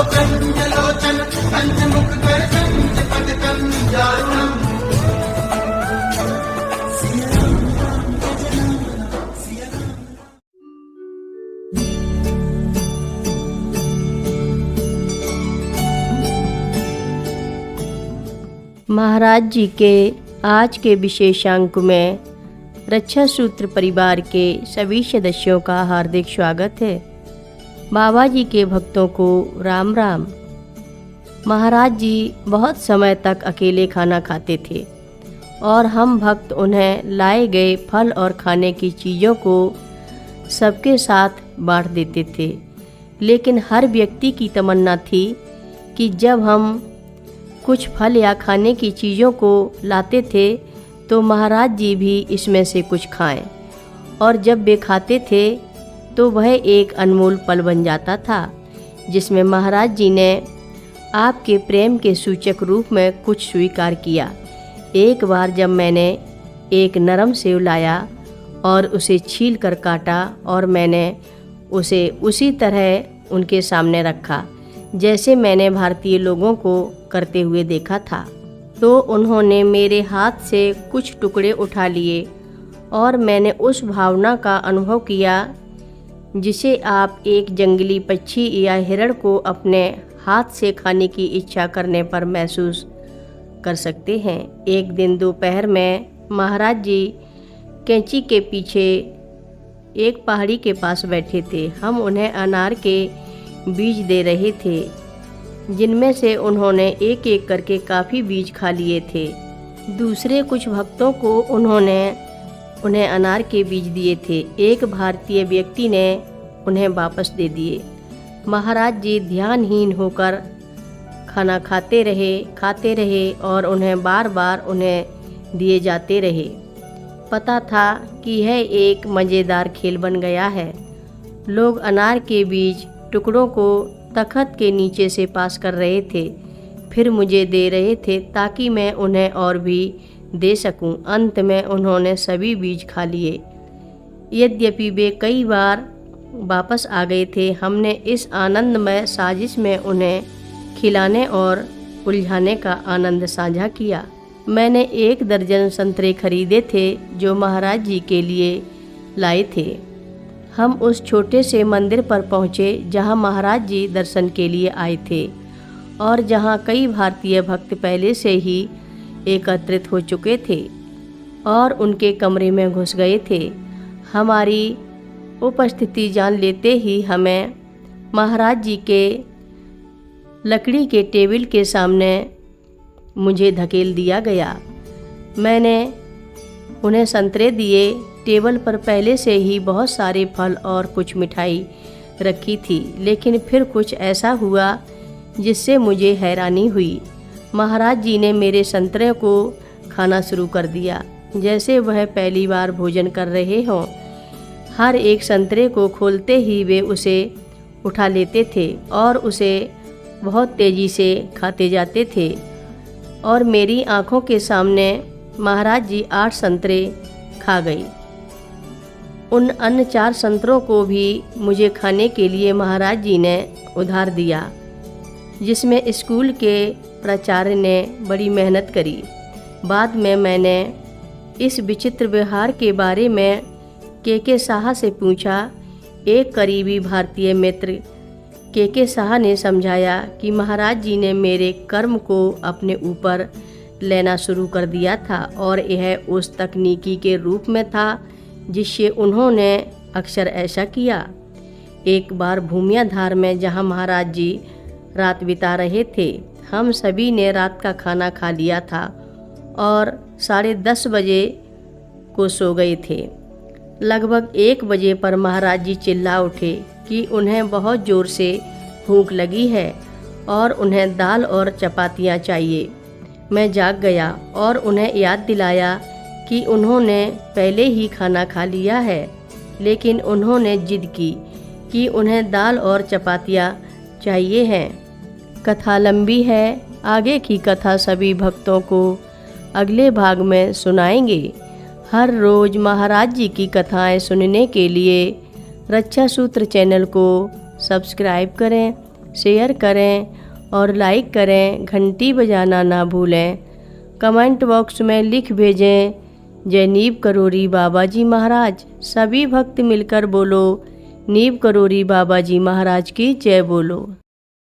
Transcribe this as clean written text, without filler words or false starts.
कंजलोचन कंजमुख कर कंजपद कंजारुणम। महाराज जी के आज के विशेषांक में रक्षा सूत्र परिवार के सभी सदस्यों का हार्दिक स्वागत है। बाबा जी के भक्तों को राम राम। महाराज जी बहुत समय तक अकेले खाना खाते थे और हम भक्त उन्हें लाए गए फल और खाने की चीज़ों को सबके साथ बांट देते थे, लेकिन हर व्यक्ति की तमन्ना थी कि जब हम कुछ फल या खाने की चीज़ों को लाते थे तो महाराज जी भी इसमें से कुछ खाएं, और जब वे खाते थे तो वह एक अनमोल पल बन जाता था जिसमें महाराज जी ने आपके प्रेम के सूचक रूप में कुछ स्वीकार किया। एक बार जब मैंने एक नरम सेव लाया और उसे छील कर काटा और मैंने उसे उसी तरह उनके सामने रखा जैसे मैंने भारतीय लोगों को करते हुए देखा था, तो उन्होंने मेरे हाथ से कुछ टुकड़े उठा लिए और मैंने उस भावना का अनुभव किया जिसे आप एक जंगली पक्षी या हिरण को अपने हाथ से खाने की इच्छा करने पर महसूस कर सकते हैं। एक दिन दोपहर में महाराज जी कैंची के पीछे एक पहाड़ी के पास बैठे थे। हम उन्हें अनार के बीज दे रहे थे, जिनमें से उन्होंने एक एक करके काफ़ी बीज खा लिए थे। दूसरे कुछ भक्तों को उन्हें अनार के बीज दिए थे। एक भारतीय व्यक्ति ने उन्हें वापस दे दिए। महाराज जी ध्यानहीन होकर खाना खाते रहे और उन्हें बार बार उन्हें दिए जाते रहे। पता था कि यह एक मज़ेदार खेल बन गया है। लोग अनार के बीज टुकड़ों को तख्त के नीचे से पास कर रहे थे, फिर मुझे दे रहे थे ताकि मैं उन्हें और भी दे सकूं। अंत में उन्होंने सभी बीज खा लिए। यद्यपि वे कई बार वापस आ गए थे, हमने इस आनंदमय साजिश में उन्हें खिलाने और उलझाने का आनंद साझा किया। मैंने 1 दर्जन संतरे खरीदे थे जो महाराज जी के लिए लाए थे। हम उस छोटे से मंदिर पर पहुँचे जहाँ महाराज जी दर्शन के लिए आए थे और जहाँ कई भारतीय भक्त पहले से ही एकत्रित हो चुके थे और उनके कमरे में घुस गए थे। हमारी उपस्थिति जान लेते ही हमें महाराज जी के लकड़ी के टेबल के सामने मुझे धकेल दिया गया। मैंने उन्हें संतरे दिए। टेबल पर पहले से ही बहुत सारे फल और कुछ मिठाई रखी थी, लेकिन फिर कुछ ऐसा हुआ जिससे मुझे हैरानी हुई। महाराज जी ने मेरे संतरे को खाना शुरू कर दिया जैसे वह पहली बार भोजन कर रहे हों। हर एक संतरे को खोलते ही वे उसे उठा लेते थे और उसे बहुत तेज़ी से खाते जाते थे और मेरी आँखों के सामने महाराज जी 8 संतरे खा गई। उन अन्य 4 संतरों को भी मुझे खाने के लिए महाराज जी ने उधार दिया, जिसमें स्कूल के प्राचार्य ने बड़ी मेहनत करी। बाद में मैंने इस विचित्र व्यवहार के बारे में के साहा से पूछा। एक करीबी भारतीय मित्र के साहा ने समझाया कि महाराज जी ने मेरे कर्म को अपने ऊपर लेना शुरू कर दिया था और यह उस तकनीकी के रूप में था जिससे उन्होंने अक्सर ऐसा किया। एक बार भूमियाधार में जहां महाराज जी रात बिता रहे थे, हम सभी ने रात का खाना खा लिया था और 10:30 बजे को सो गए थे। लगभग 1 बजे पर महाराज जी चिल्ला उठे कि उन्हें बहुत ज़ोर से भूख लगी है और उन्हें दाल और चपातियाँ चाहिए। मैं जाग गया और उन्हें याद दिलाया कि उन्होंने पहले ही खाना खा लिया है, लेकिन उन्होंने जिद की कि उन्हें दाल और चपातियाँ चाहिए हैं। कथा लंबी है, आगे की कथा सभी भक्तों को अगले भाग में सुनाएंगे। हर रोज़ महाराज जी की कथाएं सुनने के लिए रक्षा सूत्र चैनल को सब्सक्राइब करें शेयर करें और लाइक करें, घंटी बजाना ना भूलें। कमेंट बॉक्स में लिख भेजें जय नीव करोरी बाबा जी महाराज। सभी भक्त मिलकर बोलो नीव करोरी बाबा जी महाराज की जय बोलो।